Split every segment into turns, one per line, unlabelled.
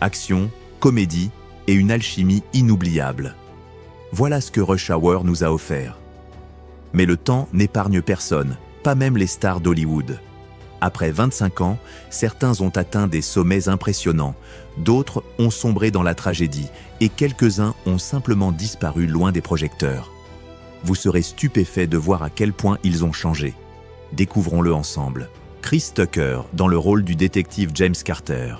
Action, comédie et une alchimie inoubliable. Voilà ce que Rush Hour nous a offert. Mais le temps n'épargne personne, pas même les stars d'Hollywood. Après 25 ans, certains ont atteint des sommets impressionnants, d'autres ont sombré dans la tragédie et quelques-uns ont simplement disparu loin des projecteurs. Vous serez stupéfait de voir à quel point ils ont changé. Découvrons-le ensemble. Chris Tucker dans le rôle du détective James Carter.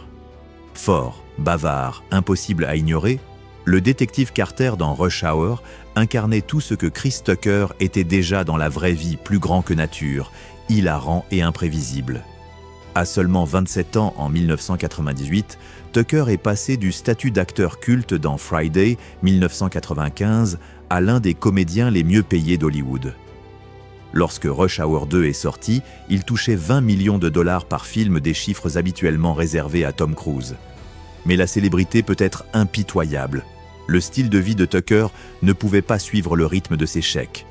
Fort, bavard, impossible à ignorer, le détective Carter dans Rush Hour incarnait tout ce que Chris Tucker était déjà dans la vraie vie, plus grand que nature, hilarant et imprévisible. À seulement 27 ans en 1998, Tucker est passé du statut d'acteur culte dans Friday 1995 à l'un des comédiens les mieux payés d'Hollywood. Lorsque Rush Hour 2 est sorti, il touchait 20 millions de dollars par film, des chiffres habituellement réservés à Tom Cruise. Mais la célébrité peut être impitoyable. Le style de vie de Tucker ne pouvait pas suivre le rythme de ses chèques.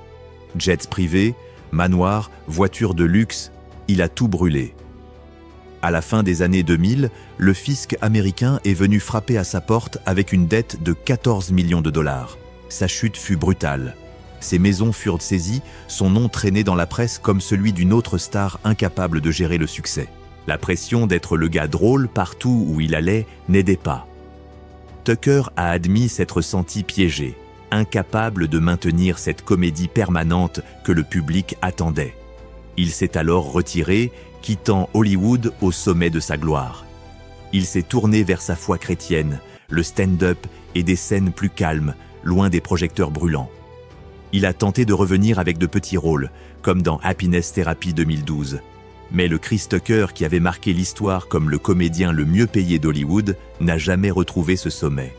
Jets privés, manoirs, voitures de luxe, il a tout brûlé. À la fin des années 2000, le fisc américain est venu frapper à sa porte avec une dette de 14 millions de dollars. Sa chute fut brutale. Ses maisons furent saisies, son nom traîné dans la presse comme celui d'une autre star incapable de gérer le succès. La pression d'être le gars drôle partout où il allait n'aidait pas. Tucker a admis s'être senti piégé, incapable de maintenir cette comédie permanente que le public attendait. Il s'est alors retiré, quittant Hollywood au sommet de sa gloire. Il s'est tourné vers sa foi chrétienne, le stand-up et des scènes plus calmes, loin des projecteurs brûlants. Il a tenté de revenir avec de petits rôles, comme dans Happiness Therapy 2012. Mais le Chris Tucker qui avait marqué l'histoire comme le comédien le mieux payé d'Hollywood n'a jamais retrouvé ce sommet.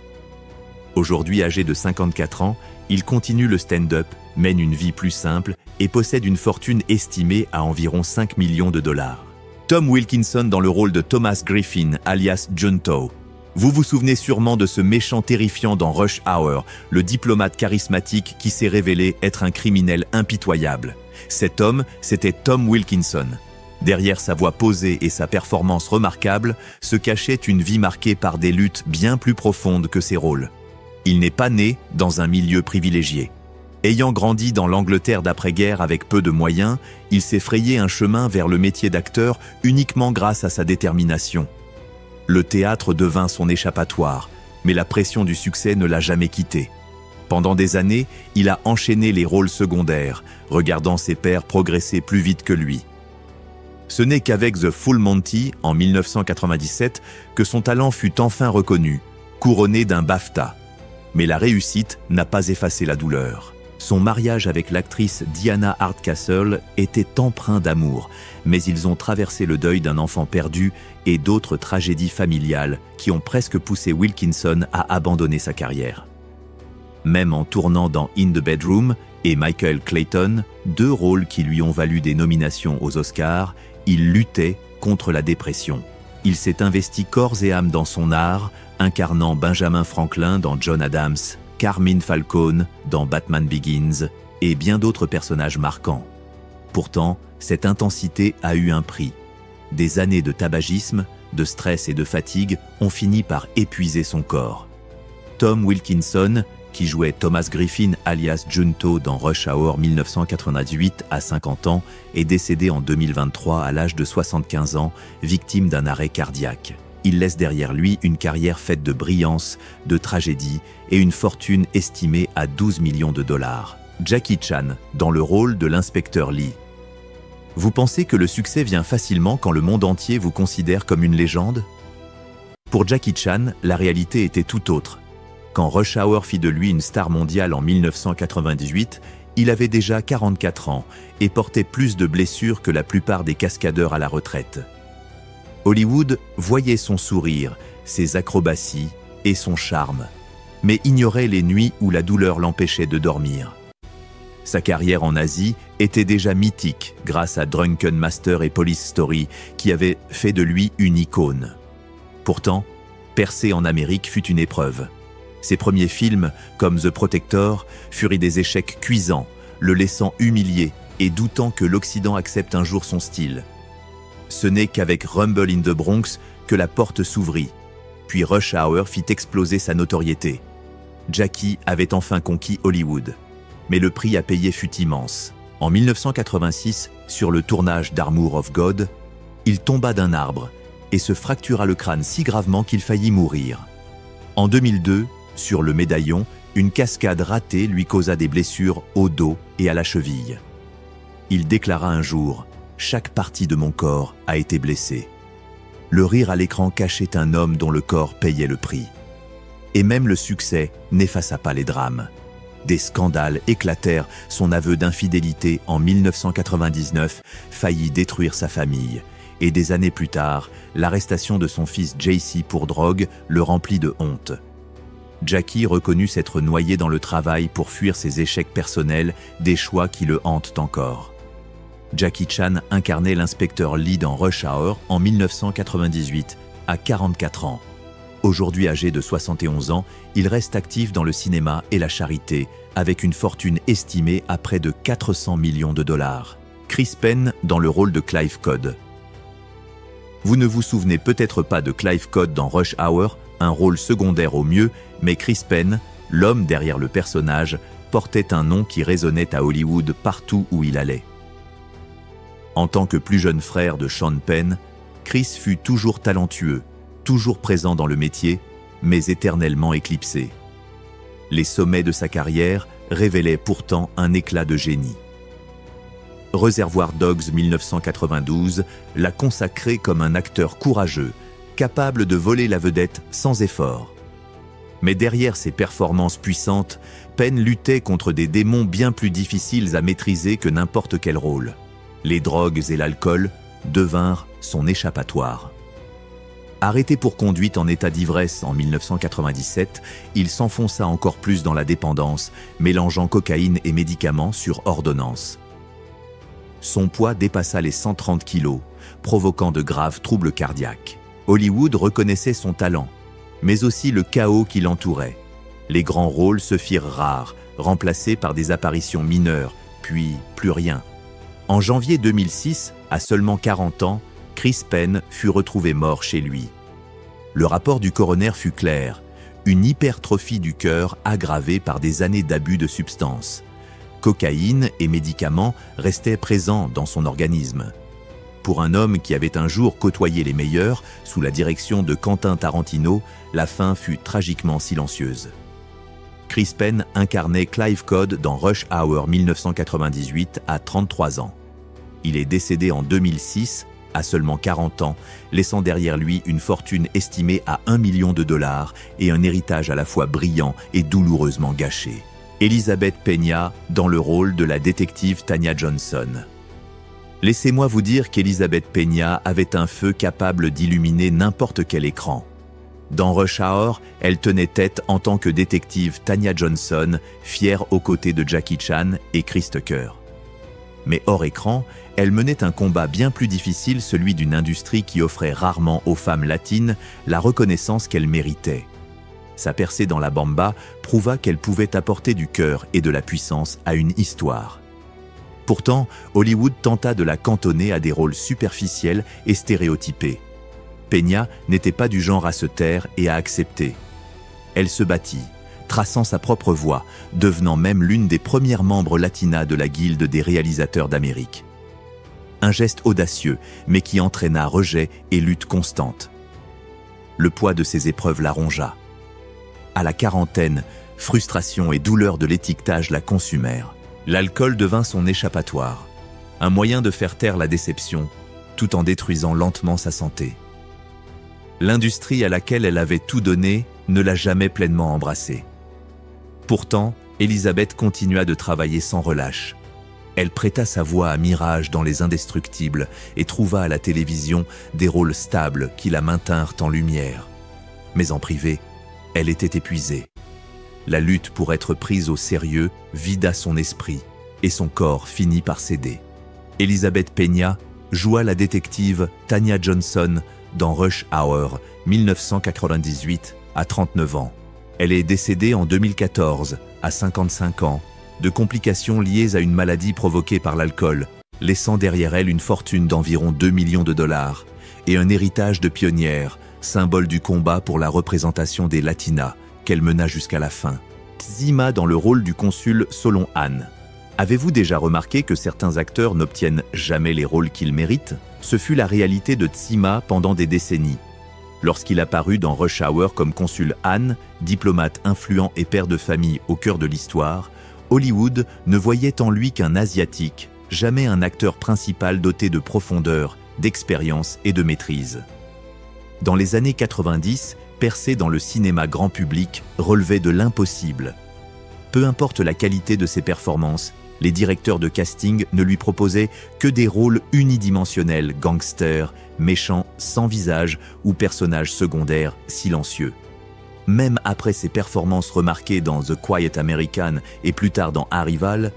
Aujourd'hui âgé de 54 ans, il continue le stand-up, mène une vie plus simple et possède une fortune estimée à environ 5 millions de dollars. Tom Wilkinson dans le rôle de Thomas Griffin, alias Junto. Vous vous souvenez sûrement de ce méchant terrifiant dans Rush Hour, le diplomate charismatique qui s'est révélé être un criminel impitoyable. Cet homme, c'était Tom Wilkinson. Derrière sa voix posée et sa performance remarquable, se cachait une vie marquée par des luttes bien plus profondes que ses rôles. Il n'est pas né dans un milieu privilégié. Ayant grandi dans l'Angleterre d'après-guerre avec peu de moyens, il s'est frayé un chemin vers le métier d'acteur uniquement grâce à sa détermination. Le théâtre devint son échappatoire, mais la pression du succès ne l'a jamais quitté. Pendant des années, il a enchaîné les rôles secondaires, regardant ses pairs progresser plus vite que lui. Ce n'est qu'avec The Full Monty, en 1997, que son talent fut enfin reconnu, couronné d'un BAFTA. Mais la réussite n'a pas effacé la douleur. Son mariage avec l'actrice Diana Hardcastle était empreint d'amour, mais ils ont traversé le deuil d'un enfant perdu et d'autres tragédies familiales qui ont presque poussé Wilkinson à abandonner sa carrière. Même en tournant dans In the Bedroom et Michael Clayton, deux rôles qui lui ont valu des nominations aux Oscars, il luttait contre la dépression. Il s'est investi corps et âme dans son art, incarnant Benjamin Franklin dans John Adams, Carmine Falcone dans Batman Begins et bien d'autres personnages marquants. Pourtant, cette intensité a eu un prix. Des années de tabagisme, de stress et de fatigue ont fini par épuiser son corps. Tom Wilkinson, qui jouait Thomas Griffin alias Junto dans Rush Hour 1998 à 50 ans, est décédé en 2023 à l'âge de 75 ans, victime d'un arrêt cardiaque. Il laisse derrière lui une carrière faite de brillance, de tragédie et une fortune estimée à 12 millions de dollars. Jackie Chan, dans le rôle de l'inspecteur Lee. Vous pensez que le succès vient facilement quand le monde entier vous considère comme une légende? Pour Jackie Chan, la réalité était tout autre. Quand Rush Hour fit de lui une star mondiale en 1998, il avait déjà 44 ans et portait plus de blessures que la plupart des cascadeurs à la retraite. Hollywood voyait son sourire, ses acrobaties et son charme, mais ignorait les nuits où la douleur l'empêchait de dormir. Sa carrière en Asie était déjà mythique grâce à Drunken Master et Police Story qui avaient fait de lui une icône. Pourtant, percer en Amérique fut une épreuve. Ses premiers films, comme The Protector, furent des échecs cuisants, le laissant humilié et doutant que l'Occident accepte un jour son style. Ce n'est qu'avec Rumble in the Bronx que la porte s'ouvrit. puis Rush Hour fit exploser sa notoriété. Jackie avait enfin conquis Hollywood. Mais le prix à payer fut immense. En 1986, sur le tournage d'Armour of God, il tomba d'un arbre et se fractura le crâne si gravement qu'il faillit mourir. En 2002, sur le médaillon, une cascade ratée lui causa des blessures au dos et à la cheville. Il déclara un jour « Chaque partie de mon corps a été blessée ». Le rire à l'écran cachait un homme dont le corps payait le prix. Et même le succès n'effaça pas les drames. Des scandales éclatèrent, son aveu d'infidélité en 1999 faillit détruire sa famille. Et des années plus tard, l'arrestation de son fils JC pour drogue le remplit de honte. Jackie reconnut s'être noyé dans le travail pour fuir ses échecs personnels, des choix qui le hantent encore. Jackie Chan incarnait l'inspecteur Lee dans Rush Hour en 1998, à 44 ans. Aujourd'hui âgé de 71 ans, il reste actif dans le cinéma et la charité, avec une fortune estimée à près de 400 millions de dollars. Chris Penn dans le rôle de Clive Codd. Vous ne vous souvenez peut-être pas de Clive Codd dans Rush Hour, un rôle secondaire au mieux, mais Chris Penn, l'homme derrière le personnage, portait un nom qui résonnait à Hollywood partout où il allait. En tant que plus jeune frère de Sean Penn, Chris fut toujours talentueux, toujours présent dans le métier, mais éternellement éclipsé. Les sommets de sa carrière révélaient pourtant un éclat de génie. Reservoir Dogs 1992 l'a consacré comme un acteur courageux, capable de voler la vedette sans effort. Mais derrière ses performances puissantes, Penn luttait contre des démons bien plus difficiles à maîtriser que n'importe quel rôle. Les drogues et l'alcool devinrent son échappatoire. Arrêté pour conduite en état d'ivresse en 1997, il s'enfonça encore plus dans la dépendance, mélangeant cocaïne et médicaments sur ordonnance. Son poids dépassa les 130 kilos, provoquant de graves troubles cardiaques. Hollywood reconnaissait son talent, mais aussi le chaos qui l'entourait. Les grands rôles se firent rares, remplacés par des apparitions mineures, puis plus rien. En janvier 2006, à seulement 40 ans, Chris Penn fut retrouvé mort chez lui. Le rapport du coroner fut clair, une hypertrophie du cœur aggravée par des années d'abus de substances. Cocaïne et médicaments restaient présents dans son organisme. Pour un homme qui avait un jour côtoyé les meilleurs, sous la direction de Quentin Tarantino, la fin fut tragiquement silencieuse. Chris Penn incarnait Clive Codd dans Rush Hour 1998 à 33 ans. Il est décédé en 2006, à seulement 40 ans, laissant derrière lui une fortune estimée à 1 million de dollars et un héritage à la fois brillant et douloureusement gâché. Elizabeth Peña dans le rôle de la détective Tanya Johnson. Laissez-moi vous dire qu'Elizabeth Peña avait un feu capable d'illuminer n'importe quel écran. Dans Rush Hour, elle tenait tête en tant que détective Tanya Johnson, fière aux côtés de Jackie Chan et Chris Tucker. Mais hors écran, elle menait un combat bien plus difficile, celui d'une industrie qui offrait rarement aux femmes latines la reconnaissance qu'elles méritaient. Sa percée dans la bamba prouva qu'elle pouvait apporter du cœur et de la puissance à une histoire. Pourtant, Hollywood tenta de la cantonner à des rôles superficiels et stéréotypés. Peña n'était pas du genre à se taire et à accepter. Elle se battit, traçant sa propre voie, devenant même l'une des premières membres latinas de la Guilde des réalisateurs d'Amérique. Un geste audacieux, mais qui entraîna rejet et lutte constante. Le poids de ces épreuves la rongea. À la quarantaine, frustration et douleur de l'étiquetage la consumèrent. L'alcool devint son échappatoire, un moyen de faire taire la déception, tout en détruisant lentement sa santé. L'industrie à laquelle elle avait tout donné ne l'a jamais pleinement embrassée. Pourtant, Elizabeth continua de travailler sans relâche. Elle prêta sa voix à Mirage dans Les Indestructibles et trouva à la télévision des rôles stables qui la maintinrent en lumière. Mais en privé, elle était épuisée. La lutte pour être prise au sérieux vida son esprit et son corps finit par céder. Elizabeth Peña joua la détective Tanya Johnson dans Rush Hour 1998 à 39 ans. Elle est décédée en 2014 à 55 ans de complications liées à une maladie provoquée par l'alcool, laissant derrière elle une fortune d'environ 2 millions de dollars et un héritage de pionnière symbole du combat pour la représentation des Latinas, qu'elle mena jusqu'à la fin. Txima dans le rôle du consul Solon Han. Avez-vous déjà remarqué que certains acteurs n'obtiennent jamais les rôles qu'ils méritent? Ce fut la réalité de Txima pendant des décennies. Lorsqu'il apparut dans Rush Hour comme consul Han, diplomate influent et père de famille au cœur de l'histoire, Hollywood ne voyait en lui qu'un Asiatique, jamais un acteur principal doté de profondeur, d'expérience et de maîtrise. Dans les années 90, percer dans le cinéma grand public relevait de l'impossible. Peu importe la qualité de ses performances, les directeurs de casting ne lui proposaient que des rôles unidimensionnels, gangsters, méchants, sans visage ou personnages secondaires, silencieux. Même après ses performances remarquées dans The Quiet American et plus tard dans Arrival,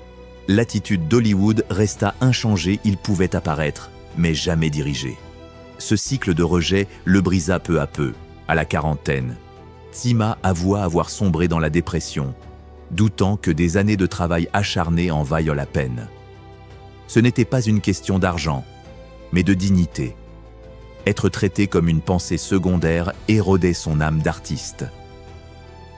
l'attitude d'Hollywood resta inchangée, il pouvait apparaître, mais jamais diriger. Ce cycle de rejet le brisa peu à peu, à la quarantaine. Txima avoua avoir sombré dans la dépression, doutant que des années de travail acharné en vaillent la peine. Ce n'était pas une question d'argent, mais de dignité. Être traité comme une pensée secondaire érodait son âme d'artiste.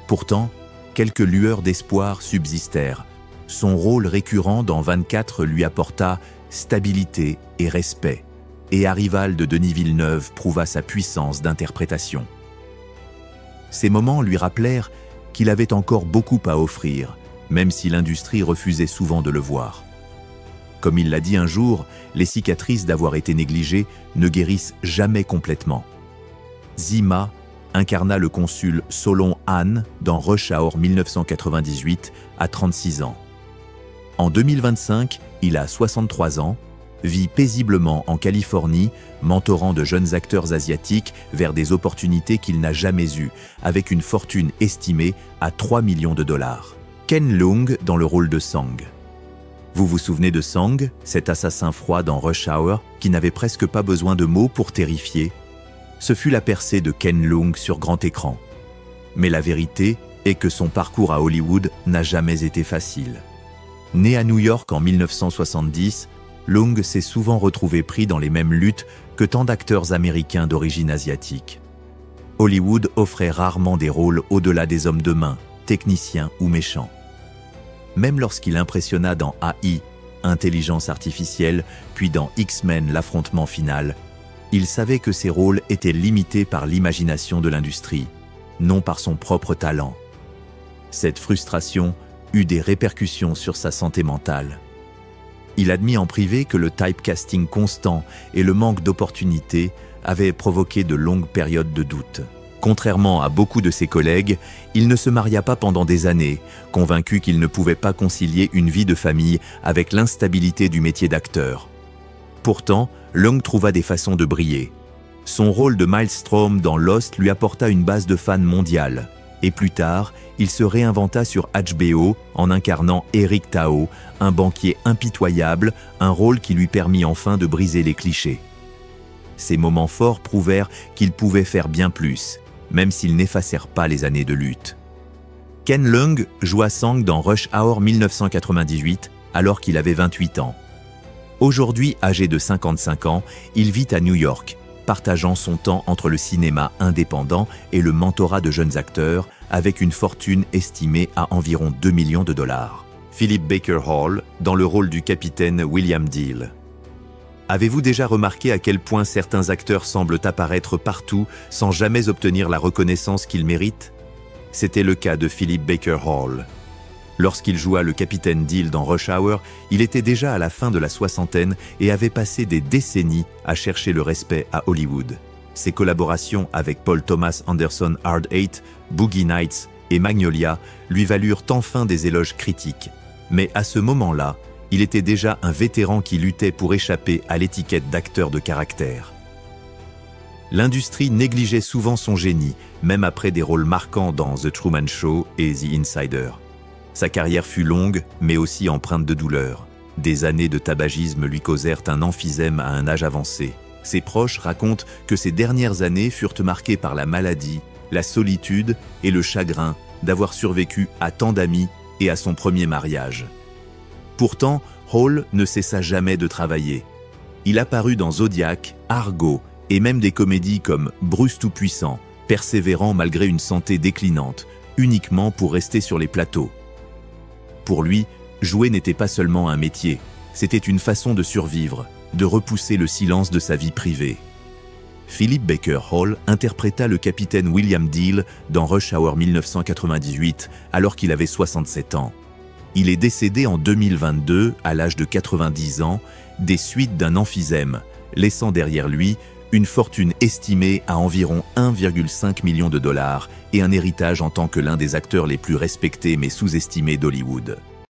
Pourtant, quelques lueurs d'espoir subsistèrent. Son rôle récurrent dans 24 lui apporta stabilité et respect, et Arrival de Denis Villeneuve prouva sa puissance d'interprétation. Ces moments lui rappelèrent qu'il avait encore beaucoup à offrir, même si l'industrie refusait souvent de le voir. Comme il l'a dit un jour, les cicatrices d'avoir été négligées ne guérissent jamais complètement. Txima incarna le consul Solon Han dans Rush Hour 1998 à 36 ans. En 2025, il a 63 ans, vit paisiblement en Californie, mentorant de jeunes acteurs asiatiques vers des opportunités qu'il n'a jamais eues, avec une fortune estimée à 3 millions de dollars. Ken Leung dans le rôle de Sang. Vous vous souvenez de Sang, cet assassin froid dans Rush Hour qui n'avait presque pas besoin de mots pour terrifier? Ce fut la percée de Ken Leung sur grand écran. Mais la vérité est que son parcours à Hollywood n'a jamais été facile. Né à New York en 1970, Leung s'est souvent retrouvé pris dans les mêmes luttes que tant d'acteurs américains d'origine asiatique. Hollywood offrait rarement des rôles au-delà des hommes de main, techniciens ou méchants. Même lorsqu'il impressionna dans AI, Intelligence artificielle, puis dans X-Men, l'affrontement final, il savait que ses rôles étaient limités par l'imagination de l'industrie, non par son propre talent. Cette frustration eut des répercussions sur sa santé mentale. Il admit en privé que le typecasting constant et le manque d'opportunités avaient provoqué de longues périodes de doute. Contrairement à beaucoup de ses collègues, il ne se maria pas pendant des années, convaincu qu'il ne pouvait pas concilier une vie de famille avec l'instabilité du métier d'acteur. Pourtant, Leung trouva des façons de briller. Son rôle de Maelstrom dans Lost lui apporta une base de fans mondiale. Et plus tard, il se réinventa sur HBO en incarnant Eric Tao, un banquier impitoyable, un rôle qui lui permit enfin de briser les clichés. Ces moments forts prouvèrent qu'il pouvait faire bien plus, même s'ils n'effacèrent pas les années de lutte. Ken Leung joua Sang dans Rush Hour 1998 alors qu'il avait 28 ans. Aujourd'hui âgé de 55 ans, il vit à New York, partageant son temps entre le cinéma indépendant et le mentorat de jeunes acteurs, avec une fortune estimée à environ 2 millions de dollars. Philip Baker Hall, dans le rôle du capitaine William Deal. Avez-vous déjà remarqué à quel point certains acteurs semblent apparaître partout sans jamais obtenir la reconnaissance qu'ils méritent? C'était le cas de Philip Baker Hall. Lorsqu'il joua le capitaine Deal dans Rush Hour, il était déjà à la fin de la soixantaine et avait passé des décennies à chercher le respect à Hollywood. Ses collaborations avec Paul Thomas Anderson Hard Eight, Boogie Nights et Magnolia lui valurent enfin des éloges critiques. Mais à ce moment-là, il était déjà un vétéran qui luttait pour échapper à l'étiquette d'acteur de caractère. L'industrie négligeait souvent son génie, même après des rôles marquants dans The Truman Show et The Insider. Sa carrière fut longue, mais aussi empreinte de douleur. Des années de tabagisme lui causèrent un emphysème à un âge avancé. Ses proches racontent que ces dernières années furent marquées par la maladie, la solitude et le chagrin d'avoir survécu à tant d'amis et à son premier mariage. Pourtant, Hall ne cessa jamais de travailler. Il apparut dans Zodiac, Argo et même des comédies comme Bruce Tout-Puissant, persévérant malgré une santé déclinante, uniquement pour rester sur les plateaux. Pour lui, jouer n'était pas seulement un métier, c'était une façon de survivre, de repousser le silence de sa vie privée. Philip Baker Hall interpréta le capitaine William Deal dans Rush Hour 1998 alors qu'il avait 67 ans. Il est décédé en 2022 à l'âge de 90 ans des suites d'un emphysème, laissant derrière lui une fortune estimée à environ 1,5 million de dollars et un héritage en tant que l'un des acteurs les plus respectés mais sous-estimés d'Hollywood.